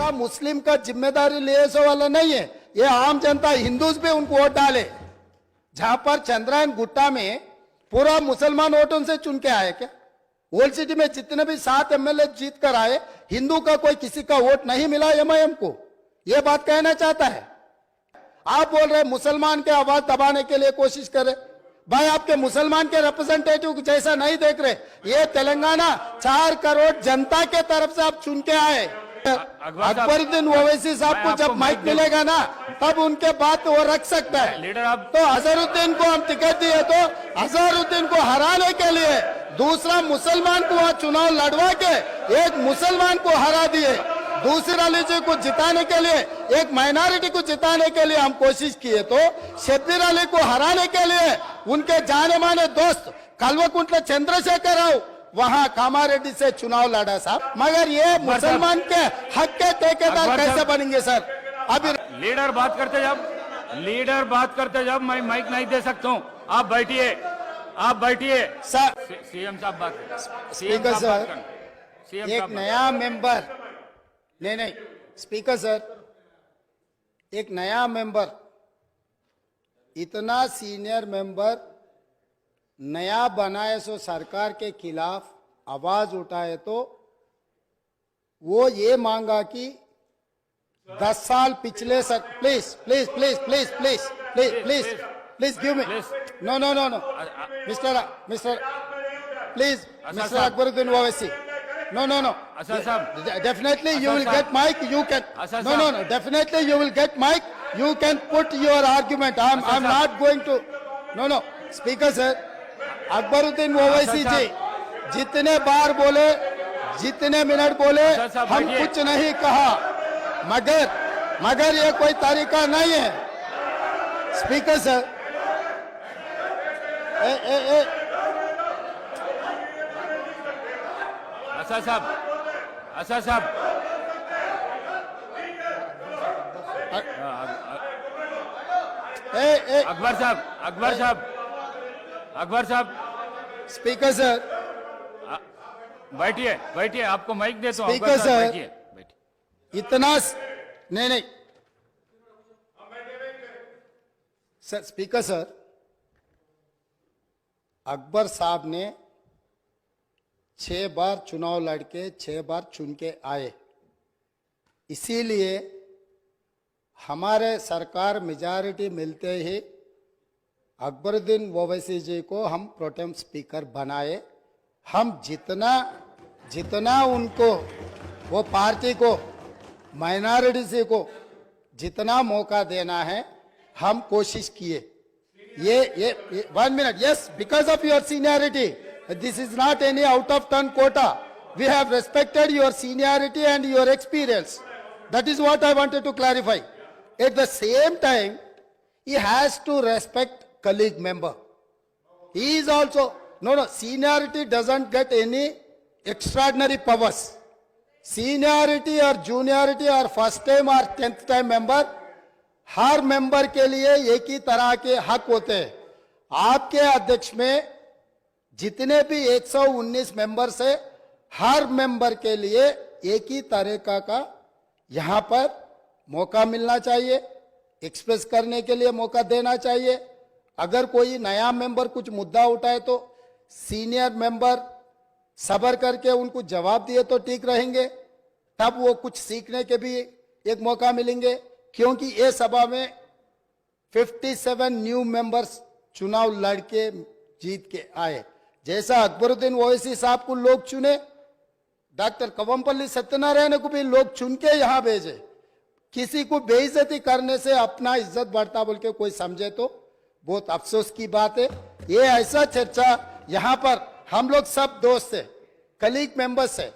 पूरा मुस्लिम का जिम्मेदारी लिए सो वाला नहीं है। ये आम जनता हिंदूज भी उनको वोट डाले। जहां पर चंद्रायन गुट्टा में पूरा मुसलमान वोटों से चुन के आए क्या? ओल्ड सिटी में जितने भी 7 एमएलए जीत कर आए, हिंदू का कोई किसी का वोट नहीं मिला एमआईएम को। यह बात कहना चाहता है। आप बोल रहे मुसलमान के आवाज दबाने के लिए कोशिश कर रहे। भाई आपके मुसलमान के रिप्रेजेंटेटिव जैसा नहीं देख रहे। ये तेलंगाना 4 करोड़ जनता के तरफ से आप चुन के आए। अकबरुद्दीन ओवैसी साहब को जब माइक मिलेगा ना, तब उनके बात वो रख सकता है। लीडर आप तो अजहरुद्दीन को हम टिकट दिए तो अजहरुद्दीन को हराने के लिए दूसरा मुसलमान को वहां चुनाव लड़वा के एक मुसलमान को हरा दिए। दूसरा लीजी को जिताने के लिए, एक माइनॉरिटी को जिताने के लिए हम कोशिश किए तो शब्बीर अली को हराने के लिए उनके जाने माने दोस्त कल्वकुंट्ला चंद्रशेखर राव वहां कामारेड्डी से चुनाव लड़ा साहब। मगर ये मुसलमान के हक के ठेकेदार कैसे बनेंगे सर? अभी लीडर बात करते जब मैं माइक नहीं दे सकता हूँ। आप बैठिए सर। सीएम साहब बात करें। स्पीकर सर, एक नया मेंबर नहीं स्पीकर सर, एक नया मेंबर, इतना सीनियर मेंबर नया बनाए सो सरकार के खिलाफ आवाज उठाए तो वो ये मांगा कि 10 साल पिछले sir please give me know mister please mister Akbaruddin Owaisi no definitely you will get mic, you can no definitely you will get mic, you can put your argument. I'm not going to no speaker sir, Akbaruddin Owaisi ji जितने बार बोले, जितने minute बोले, हम कुछ नहीं कहा, मगर ये कोई तरीका नहीं है। स्पीकर सर असद साहब अकबर साहब स्पीकर सर बैठिए आपको माइक देता हूं। स्पीकर सर बैठिए। इतना नहीं सर, स्पीकर सर, अकबर साहब ने 6 बार चुनाव लड़के 6 बार चुन के आए। इसीलिए हमारे सरकार मेजॉरिटी मिलते ही अकबरुद्दीन ओवैसी जी को हम प्रोटेम स्पीकर बनाए। हम जितना उनको, वो पार्टी को, माइनॉरिटी को जितना मौका देना है हम कोशिश किए। ये 1 minute, yes, because of your seniority, this is not any out of turn quota. We have respected your seniority and your experience. That is what I wanted to clarify. At the same time, he has to respect colleague member. He is also seniority doesn't get any extraordinary powers. Seniority or juniority or first time or 10th time member, her member के लिए एक ही तरह के हक होते हैं। आपके अध्यक्ष में जितने भी 119 मेंबर्स है, हर मेंबर के लिए एक ही तरीका का यहां पर मौका मिलना चाहिए, एक्सप्रेस करने के लिए मौका देना चाहिए। अगर कोई नया मेंबर कुछ मुद्दा उठाए तो सीनियर मेंबर सब्र करके उनको जवाब दिए तो ठीक रहेंगे, तब वो कुछ सीखने के भी एक मौका मिलेंगे। क्योंकि ये सभा में 57 न्यू मेंबर्स चुनाव लड़के जीत के आए। जैसा अकबरुद्दीन ओवैसी साहब को लोग चुने, डॉक्टर कवंपल्ली सत्यनारायण को भी लोग चुन के यहां भेजे। किसी को बेइज्जती करने से अपना इज्जत बढ़ता बोल के कोई समझे तो बहुत अफसोस की बात है। ये ऐसा चर्चा यहां पर हम लोग सब दोस्त है, कलीग मेंबर्स है,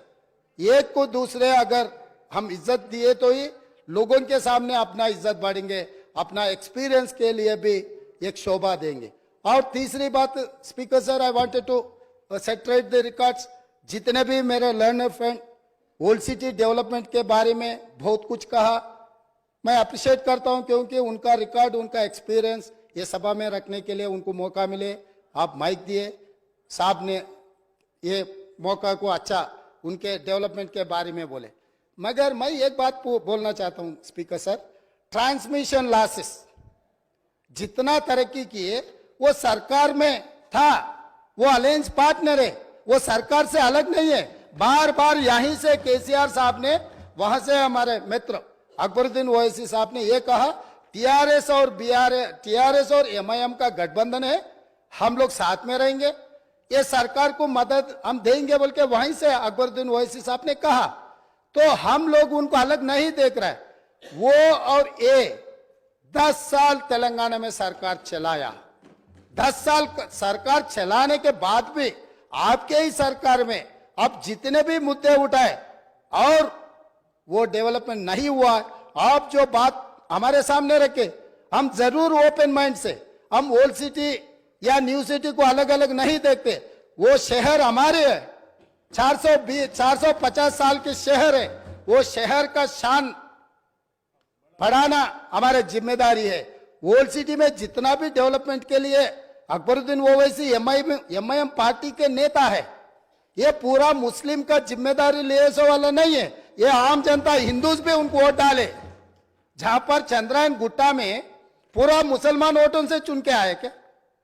एक को दूसरे अगर हम इज्जत दिए तो ही लोगों के सामने अपना इज्जत बढ़ेंगे, अपना एक्सपीरियंस के लिए भी एक शोभा देंगे। और तीसरी बात speaker sir, I wanted to set right the records. जितने भी मेरे learned friend old city development के बारे में बहुत कुछ कहा, मैं अप्रिशिएट करता हूं, क्योंकि उनका रिकॉर्ड, उनका एक्सपीरियंस ये सभा में रखने के लिए उनको मौका मिले। आप माइक दिए, साहब ने ये मौका को अच्छा उनके डेवलपमेंट के बारे में बोले। मगर मैं एक बात बोलना चाहता हूं स्पीकर सर, ट्रांसमिशन लॉसेस जितना तरक्की किए वो सरकार में था, वो अलायंस पार्टनर है, वो सरकार से अलग नहीं है। बार बार यहीं से केसीआर साहब ने, वहां से हमारे मित्र अकबरुद्दीन ओवैसी साहब ने ये कहा टीआरएस और एमआईएम का गठबंधन है, हम लोग साथ में रहेंगे, ये सरकार को मदद हम देंगे बोल के वहीं से अकबरुद्दीन ओवैसी साहब ने कहा। तो हम लोग उनको अलग नहीं देख रहे। वो और ये 10 साल तेलंगाना में सरकार चलाया, 10 साल सरकार चलाने के बाद भी आपके ही सरकार में अब जितने भी मुद्दे उठाए और वो डेवलपमेंट नहीं हुआ। आप जो बात हमारे सामने रखे, हम जरूर ओपन माइंड से, हम ओल्ड सिटी या न्यू सिटी को अलग अलग नहीं देखते। वो शहर हमारे है, 450 साल के शहर है, वो शहर का शान बढ़ाना हमारी जिम्मेदारी है। ओल्ड सिटी में जितना भी डेवलपमेंट के लिए अकबरुद्दीन ओवैसी एमआईएम पार्टी के नेता है, ये पूरा मुस्लिम का जिम्मेदारी ले वाला नहीं है, ये आम जनता हिंदूज भी उनको वोट डाले। जहां पर चंद्रायन गुट्टा में पूरा मुसलमान वोटों से चुन के आए क्या?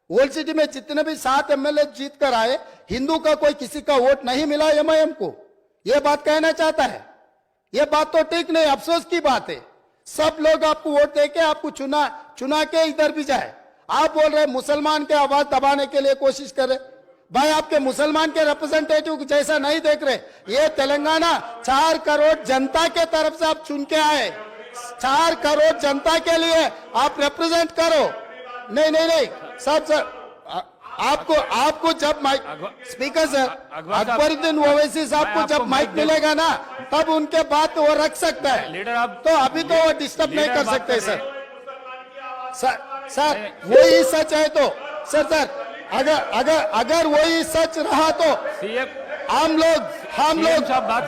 ओल्ड सिटी में जितने भी 7 एमएलए जीत कर आए, हिंदू का कोई किसी का वोट नहीं मिला एमआईएम को। यह बात कहना चाहता है, यह बात तो ठीक नहीं, अफसोस की बात है। सब लोग आपको वोट देके आपको चुना के इधर भी जाए। आप बोल रहे मुसलमान के आवाज दबाने के लिए कोशिश कर रहे। भाई आपके मुसलमान के रिप्रेजेंटेटिव जैसा नहीं देख रहे। ये तेलंगाना 4 करोड़ जनता के तरफ से आप चुन के आए, 4 करोड़ जनता के लिए आप रिप्रेजेंट करो। नहीं सर आपको जब mic, speaker sir, Akbaruddin Owaisi साहब को जब माइक मिलेगा ना, तब उनके बात वो रख सकता है। लीडर आप तो अभी तो वो डिस्टर्ब नहीं कर सकते सर वही सच है तो सर अगर वही सच रहा तो हम लोग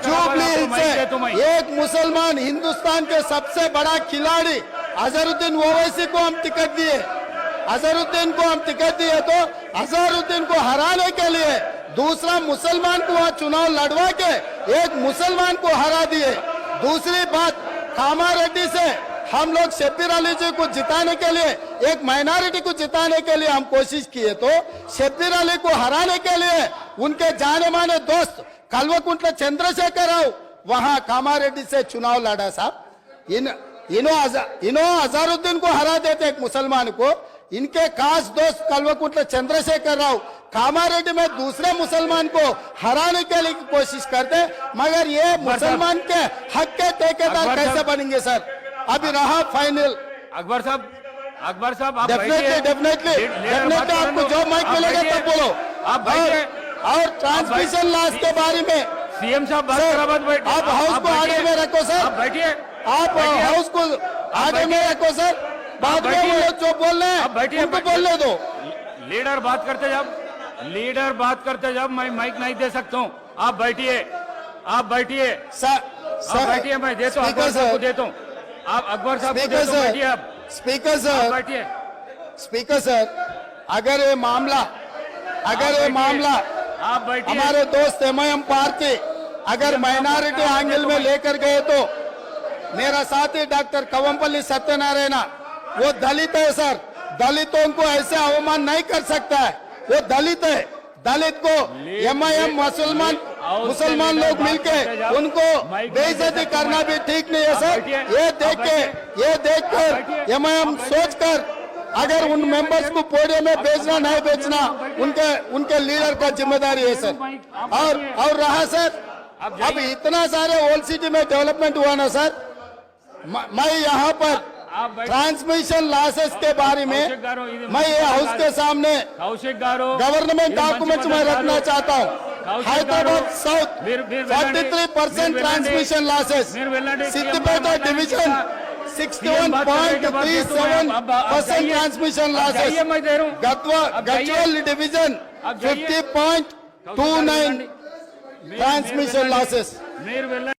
जुबली से एक मुसलमान हिंदुस्तान के सबसे बड़ा खिलाड़ी अजहरुद्दीन ओवैसी को हम टिकट दिए, अजहरुद्दीन को हम टिकट दिए, तो अजहरुद्दीन को हराने के लिए दूसरा मुसलमान को वहां चुनाव लड़वा के एक मुसलमान को हरा दिए। दूसरी बात, कामारेड्डी से हम लोग शब्बीर अली जी को जिताने के लिए, एक माइनॉरिटी को जिताने के लिए हम कोशिश किए, तो शब्बीर अली को हराने के लिए उनके जाने माने दोस्त कल्वकुंट्ला चंद्रशेखर राव वहां कामारेड्डी से चुनाव लड़ा साहब। इन्हों अजहरुद्दीन को हरा देते एक मुसलमान को, इनके खास दोस्त कल्वकुंट्ला चंद्रशेखर राव कामारेड्डी में दूसरे मुसलमान को हराने के लिए कोशिश करते। मगर ये मुसलमान के हक के ठेकेदार कैसे बनेंगे सर? अभी रहा फाइनल। अकबर साहब आप डेफिनेटली आपको जो माइक मिलेगा तब बोलो आप। और ट्रांसमिशन लॉस के बारे में सीएम साहब बात करा, आप हाउस को आगे में रखो सर, आप बैठिए, आप हाउस को आगे में रखो सर, बाद में वो लोग जो बोल रहे हैं उनको बोलने दो। लीडर बात करते जब मैं माइक नहीं दे सकता हूँ। आप बैठिए सर बैठिए, मैं देता हूँ अकबर साहब को देता हूँ। आप अकबर साहब को देता हूँ, बैठिए आप। स्पीकर सर अगर ये मामला आप बैठिए। हमारे दोस्त एमआईएम पार्टी अगर माइनॉरिटी एंगल में लेकर गए, तो मेरा साथी डॉक्टर कवंपल्ली सत्यनारायण वो दलित है सर, दलितों को ऐसे अवमान नहीं कर सकता है, वो दलित है। दलित को एमआईएम मुसलमान लोग मिलके उनको बेइज्जती करना भी ठीक नहीं है सर। ये देख कर एमआईएम सोचकर अगर उन मेंबर्स को पोडियम में भेजना नहीं भेजना उनके लीडर का जिम्मेदारी है सर। और रहा सर, अब इतना सारे ओल्ड सिटी में डेवलपमेंट हुआ ना सर, मैं यहाँ पर ट्रांसमिशन लॉसेस के बारे में मैं ये हाउस के सामने गवर्नमेंट डॉक्यूमेंट्स में रखना चाहता हूँ। Hyderabad south 43% transmission losses, Siddipet division 61.37% transmission losses, Gadwal division 50.29 transmission losses.